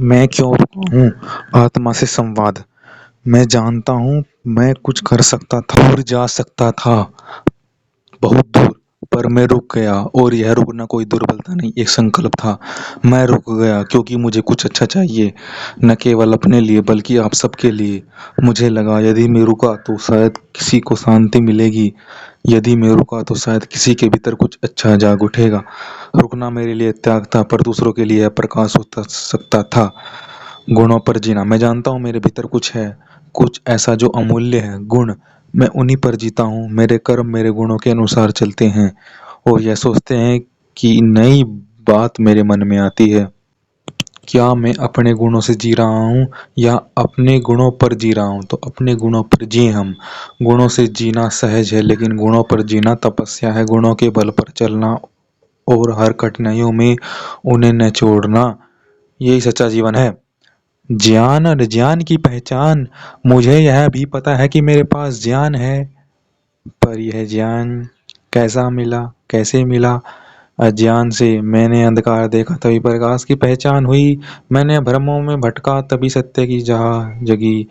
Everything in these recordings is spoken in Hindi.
मैं क्यों रुका हूँ? आत्मा से संवाद। मैं जानता हूँ मैं कुछ कर सकता था, दूर जा सकता था, बहुत दूर, पर मैं रुक गया और यह रुकना कोई दुर्बलता नहीं, एक संकल्प था। मैं रुक गया क्योंकि मुझे कुछ अच्छा चाहिए, न केवल अपने लिए बल्कि आप सबके लिए। मुझे लगा यदि मैं रुका तो शायद किसी को शांति मिलेगी, यदि मैं रुका तो शायद किसी के भीतर कुछ अच्छा जाग उठेगा। रुकना मेरे लिए त्याग था, पर दूसरों के लिए यह प्रकाश हो सकता था। गुणों पर जीना। मैं जानता हूँ मेरे भीतर कुछ है, कुछ ऐसा जो अमूल्य है, गुण। मैं उन्हीं पर जीता हूँ। मेरे कर्म मेरे गुणों के अनुसार चलते हैं और यह सोचते हैं कि नई बात मेरे मन में आती है। क्या मैं अपने गुणों से जी रहा हूँ या अपने गुणों पर जी रहा हूँ? तो अपने गुणों पर जिए हम। गुणों से जीना सहज है, लेकिन गुणों पर जीना तपस्या है। गुणों के बल पर चलना और हर कठिनाइयों में उन्हें न छोड़ना, यही सच्चा जीवन है। ज्ञान और ज्ञान की पहचान। मुझे यह भी पता है कि मेरे पास ज्ञान है, पर यह ज्ञान कैसा मिला, कैसे मिला? अज्ञान से। मैंने अंधकार देखा तभी प्रकाश की पहचान हुई। मैंने भ्रमों में भटका तभी सत्य की चाह जगी।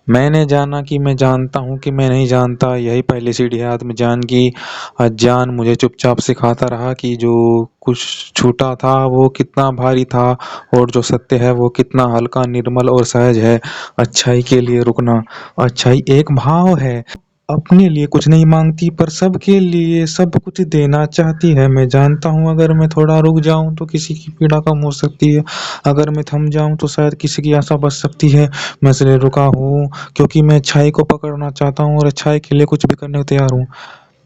मैंने जाना कि मैं जानता हूँ कि मैं नहीं जानता, यही पहली सीढ़ी है आत्मज्ञान की। अज्ञान मुझे चुपचाप सिखाता रहा कि जो कुछ छूटा था वो कितना भारी था, और जो सत्य है वो कितना हल्का, निर्मल और सहज है। अच्छाई के लिए रुकना। अच्छाई एक भाव है, अपने लिए कुछ नहीं मांगती पर सबके लिए सब कुछ देना चाहती है। मैं जानता हूँ अगर मैं थोड़ा रुक जाऊं तो किसी की पीड़ा कम हो सकती है, अगर मैं थम जाऊं तो शायद किसी की आशा बच सकती है। मैं इसलिए रुका हूँ क्योंकि मैं अच्छाई को पकड़ना चाहता हूँ और अच्छाई के लिए कुछ भी करने को तैयार हूँ।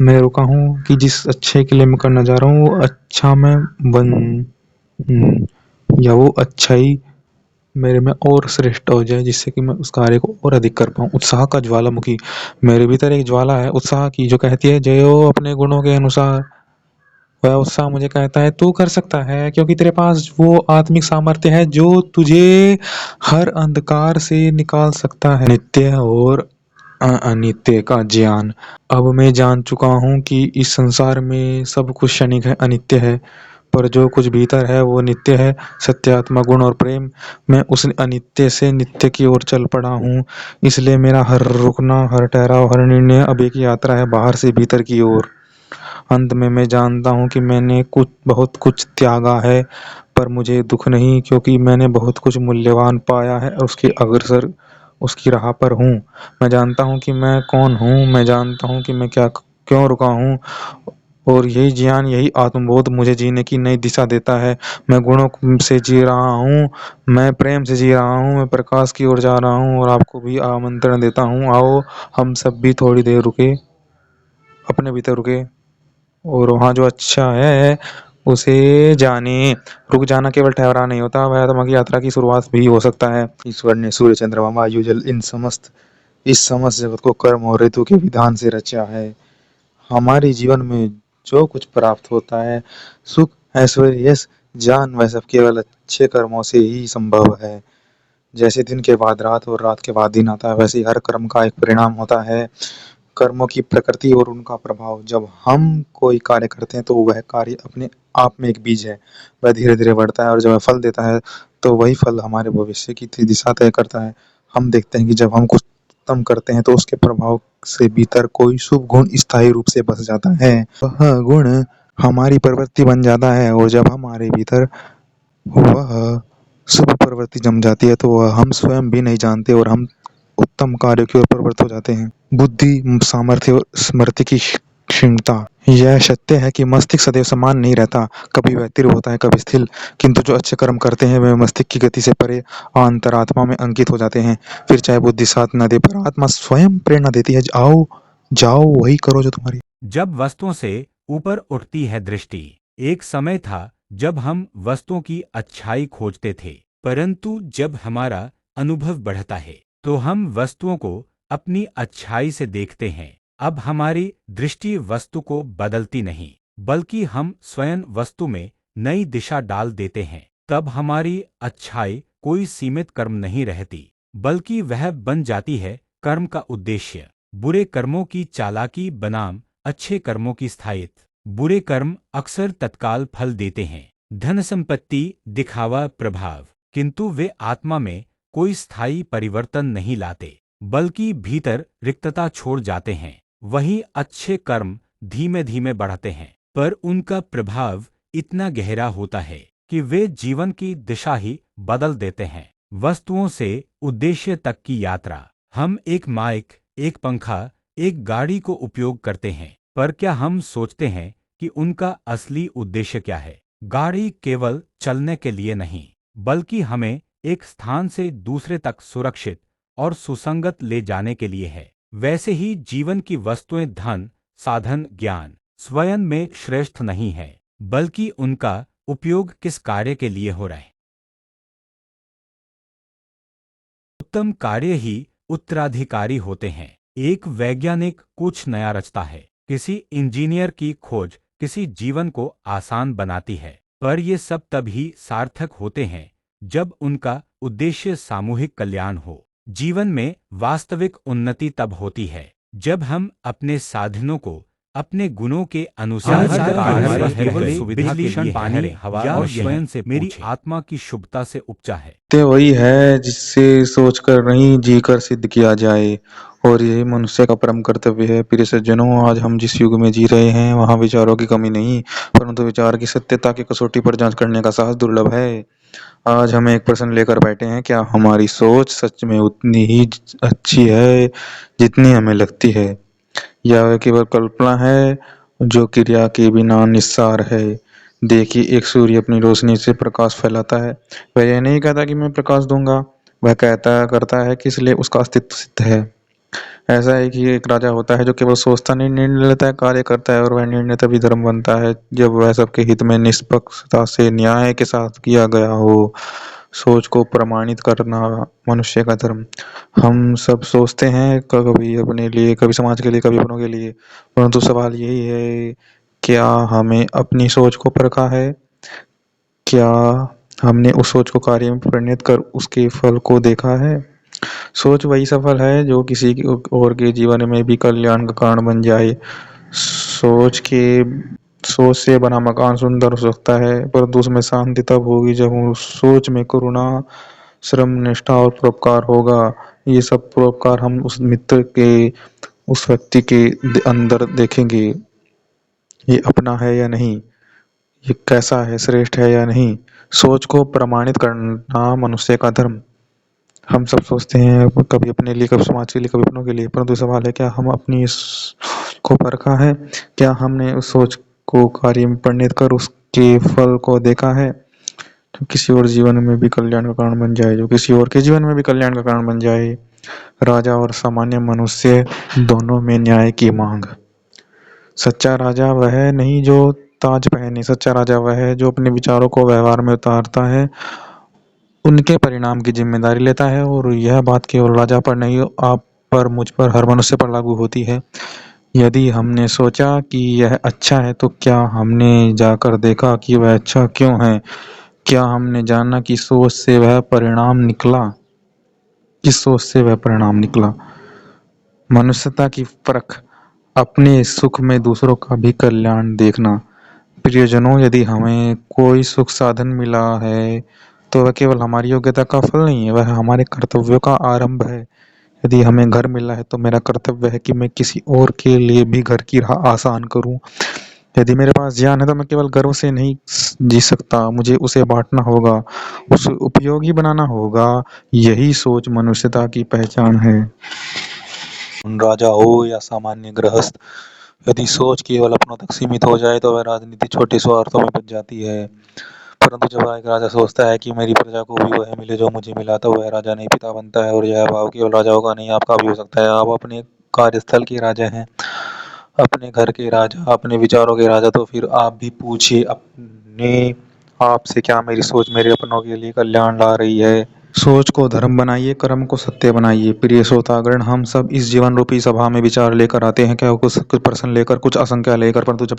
मैं रुका हूँ कि जिस अच्छे के लिए मैं करना चाह रहा हूँ वो अच्छा मैं बन या वो अच्छाई मेरे में और श्रेष्ठ हो जाए, जिससे कि मैं उस कार्य को और अधिक कर पाऊँ। उत्साह का ज्वालामुखी। मेरे भीतर एक ज्वाला है उत्साह की, जो कहती है जयो अपने गुणों के अनुसार। वह उत्साह मुझे कहता है तू कर सकता है, क्योंकि तेरे पास वो आत्मिक सामर्थ्य है जो तुझे हर अंधकार से निकाल सकता है। नित्य और अनित्य का ज्ञान। अब मैं जान चुका हूँ कि इस संसार में सब कुछ क्षणिक है, अनित्य है, पर जो कुछ भीतर है वो नित्य है। सत्य, आत्मा, गुण और प्रेम। मैं उस अनित्य से नित्य की ओर चल पड़ा हूँ। इसलिए मेरा हर रुकना, हर ठहराव, हर निर्णय अब एक यात्रा है बाहर से भीतर की ओर। अंत में मैं जानता हूँ कि मैंने बहुत कुछ त्यागा है, पर मुझे दुख नहीं, क्योंकि मैंने बहुत कुछ मूल्यवान पाया है और उसके अग्रसर उसकी राह पर हूँ। मैं जानता हूँ कि मैं कौन हूँ, मैं जानता हूँ कि मैं क्या क्यों रुका हूँ, और यही ज्ञान, यही आत्मबोध मुझे जीने की नई दिशा देता है। मैं गुणों से जी रहा हूँ, मैं प्रेम से जी रहा हूँ, मैं प्रकाश की ओर जा रहा हूँ, और आपको भी आमंत्रण देता हूँ, आओ हम सब भी थोड़ी देर रुके, अपने भीतर रुके, और वहाँ जो अच्छा है उसे जाने। रुक जाना केवल ठहरा नहीं होता, वह आत्मा की यात्रा की शुरुआत भी हो सकता है। ईश्वर ने सूर्य, चंद्रमा, वायु, जल, इस समस्त जगत को कर्म और ऋतु के विधान से रचा है। हमारे जीवन में जो कुछ प्राप्त होता है, सुख, ऐश्वर्य, यश, ज्ञान, वह सब केवल अच्छे कर्मों से ही संभव है। जैसे दिन के बाद रात और रात के बाद दिन आता है, वैसे ही हर कर्म का एक परिणाम होता है। कर्मों की प्रकृति और उनका प्रभाव। जब हम कोई कार्य करते हैं तो वह कार्य अपने आप में एक बीज है, वह धीरे धीरे बढ़ता है और जब वह फल देता है तो वही फल हमारे भविष्य की दिशा तय करता है। हम देखते हैं कि जब हम कुछ उत्तम करते हैं तो उसके प्रभाव से भीतर कोई शुभ गुण स्थायी रूप से बस जाता है। वह गुण हमारी प्रवृत्ति बन जाता है, और जब हमारे भीतर वह शुभ प्रवृत्ति जम जाती है तो वह हम स्वयं भी नहीं जानते और हम उत्तम कार्यों की ओर प्रवृत्त हो जाते हैं। बुद्धि, सामर्थ्य और स्मृति की क्षमता। यह सत्य है कि मस्तिष्क सदैव समान नहीं रहता, कभी वह तीव्र होता है, कभी स्थिर। किंतु जो अच्छे कर्म करते हैं वे मस्तिष्क की गति से परे अंतरात्मा में अंकित हो जाते हैं। फिर चाहे बुद्धि साथ न दे, पर आत्मा स्वयं प्रेरणा देती है, आओ जाओ वही करो जो तुम्हारी। जब वस्तुओं से ऊपर उठती है दृष्टि। एक समय था जब हम वस्तुओं की अच्छाई खोजते थे, परंतु जब हमारा अनुभव बढ़ता है तो हम वस्तुओं को अपनी अच्छाई से देखते हैं। अब हमारी दृष्टि वस्तु को बदलती नहीं, बल्कि हम स्वयं वस्तु में नई दिशा डाल देते हैं। तब हमारी अच्छाई कोई सीमित कर्म नहीं रहती, बल्कि वह बन जाती है कर्म का उद्देश्य। बुरे कर्मों की चालाकी बनाम अच्छे कर्मों की स्थायित्व। बुरे कर्म अक्सर तत्काल फल देते हैं, धन संपत्ति, दिखावा, प्रभाव, किंतु वे आत्मा में कोई स्थायी परिवर्तन नहीं लाते, बल्कि भीतर रिक्तता छोड़ जाते हैं। वहीं अच्छे कर्म धीमे धीमे बढ़ते हैं, पर उनका प्रभाव इतना गहरा होता है कि वे जीवन की दिशा ही बदल देते हैं। वस्तुओं से उद्देश्य तक की यात्रा। हम एक माइक, एक पंखा, एक गाड़ी को उपयोग करते हैं, पर क्या हम सोचते हैं कि उनका असली उद्देश्य क्या है? गाड़ी केवल चलने के लिए नहीं, बल्कि हमें एक स्थान से दूसरे तक सुरक्षित और सुसंगत ले जाने के लिए है। वैसे ही जीवन की वस्तुएं, धन, साधन, ज्ञान स्वयं में श्रेष्ठ नहीं है, बल्कि उनका उपयोग किस कार्य के लिए हो रहा है। उत्तम कार्य ही उत्तराधिकारी होते हैं। एक वैज्ञानिक कुछ नया रचता है, किसी इंजीनियर की खोज किसी जीवन को आसान बनाती है, पर ये सब तभी सार्थक होते हैं जब उनका उद्देश्य सामूहिक कल्याण हो। जीवन में वास्तविक उन्नति तब होती है जब हम अपने साधनों को अपने गुणों के अनुसार केवल सुविधा के लिए पानी, हवा और स्वयं से मेरी आत्मा की शुभता से उपजा है। ते वही है जिससे सोचकर नहीं जीकर सिद्ध किया जाए, और यही मनुष्य का परम कर्तव्य है। प्रिय सज्जनों, आज हम जिस युग में जी रहे हैं वहाँ विचारों की कमी नहीं, परंतु विचार की सत्यता की कसौटी पर जांच करने का साहस दुर्लभ है। आज हम एक प्रश्न लेकर बैठे हैं, क्या हमारी सोच सच में उतनी ही अच्छी है जितनी हमें लगती है, या वह केवल कल्पना है जो क्रिया के बिना निस्सार है। देखिए, एक सूर्य अपनी रोशनी से प्रकाश फैलाता है। वह यह नहीं कहता कि मैं प्रकाश दूंगा, वह कहता करता है कि इसलिए उसका अस्तित्व सिद्ध है। ऐसा है कि एक राजा होता है जो केवल सोचता नहीं, निर्णय लेता है, कार्य करता है, और वह निर्णय तभी धर्म बनता है जब वह सबके हित में निष्पक्षता से न्याय के साथ किया गया हो। सोच को प्रमाणित करना मनुष्य का धर्म। हम सब सोचते हैं, कभी अपने लिए, कभी समाज के लिए, कभी अपनों के लिए, परंतु सवाल यही है, क्या हमें अपनी सोच को परखा है? क्या हमने उस सोच को कार्य में परिणत कर उसके फल को देखा है? सोच वही सफल है जो किसी और के जीवन में भी कल्याण का कारण बन जाए। सोच से बना मकान सुंदर हो सकता है, परंतु उसमें शांति तब होगी जब उस सोच में करुणा, श्रम, निष्ठा और परोपकार होगा। ये सब परोपकार हम उस मित्र के, उस व्यक्ति के अंदर देखेंगे। ये अपना है या नहीं, ये कैसा है, श्रेष्ठ है या नहीं। सोच को प्रमाणित करना मनुष्य का धर्म। हम सब सोचते हैं, कभी अपने लिए, कभी समाज के लिए, कभी अपनों के लिए, परंतु सवाल है, क्या हम अपनी इस को परखा है? क्या हमने उस सोच को कार्य में परिणत कर उसके फल को देखा है, जो किसी और जीवन में भी कल्याण का कारण बन जाए, जो किसी और के जीवन में भी कल्याण का कारण बन जाए। राजा और सामान्य मनुष्य दोनों में न्याय की मांग। सच्चा राजा वह नहीं जो ताज पहने, सच्चा राजा वह है जो अपने विचारों को व्यवहार में उतारता है, उनके परिणाम की जिम्मेदारी लेता है। और यह बात केवल राजा पर नहीं, आप पर, मुझ पर, हर मनुष्य पर लागू होती है। यदि हमने सोचा कि यह अच्छा है, तो क्या हमने जाकर देखा कि वह अच्छा क्यों है? क्या हमने जाना कि सोच से वह परिणाम निकला? किस सोच से वह परिणाम निकला? मनुष्यता की परख, अपने सुख में दूसरों का भी कल्याण देखना। प्रियजनों, यदि हमें कोई सुख साधन मिला है तो वह केवल हमारी योग्यता का फल नहीं है, वह हमारे कर्तव्यों का आरंभ है। यदि हमें घर मिला है तो मेरा कर्तव्य है कि मैं किसी और के लिए भी घर की राह आसान करूं। यदि मेरे पास ज्ञान है तो मैं केवल गर्व से नहीं जी सकता, मुझे उसे बांटना होगा, उसे उपयोगी बनाना होगा। यही सोच मनुष्यता की पहचान है। राजा हो या सामान्य गृहस्थ, यदि सोच केवल अपनों तक सीमित हो जाए तो वह राजनीति छोटे स्वार्थों में बच जाती है। परंतु जब एक राजा सोचता है कि मेरी प्रजा को भी वह मिले जो मुझे मिला, तो वह राजा नहीं पिता बनता है। और यह भाव केवल राजाओं का नहीं, आपका भी हो सकता है। आप अपने कार्यस्थल के राजा हैं, अपने घर के राजा, अपने विचारों के राजा। तो फिर आप भी पूछिए अपने आप से, क्या मेरी सोच मेरे अपनों के लिए कल्याण ला रही है? सोच को धर्म बनाइए, कर्म को सत्य बनाइए। प्रिय श्रोतागण, हम सब इस जीवन रूपी सभा में विचार लेकर आते हैं, क्या कुछ प्रश्न लेकर, कुछ आशंका लेकर, परंतु जब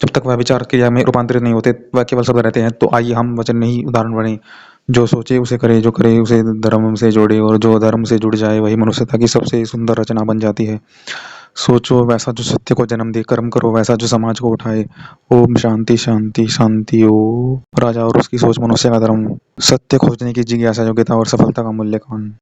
तक वह विचार क्रिया में रूपांतरित नहीं होते, वह केवल शब्द रहते हैं। तो आइए हम वचन नहीं उदाहरण बने। जो सोचे उसे करे, जो करे उसे धर्म से जोड़े, और जो धर्म से जुड़ जाए वही मनुष्यता की सबसे सुंदर रचना बन जाती है। सोचो वैसा जो सत्य को जन्म दे, कर्म करो वैसा जो समाज को उठाए। ओम शांति शांति शांति ओम। राजा और उसकी सोच, मनुष्य का धर्म, सत्य खोजने की जिज्ञासा, योग्यता और सफलता का मूल्यांकन।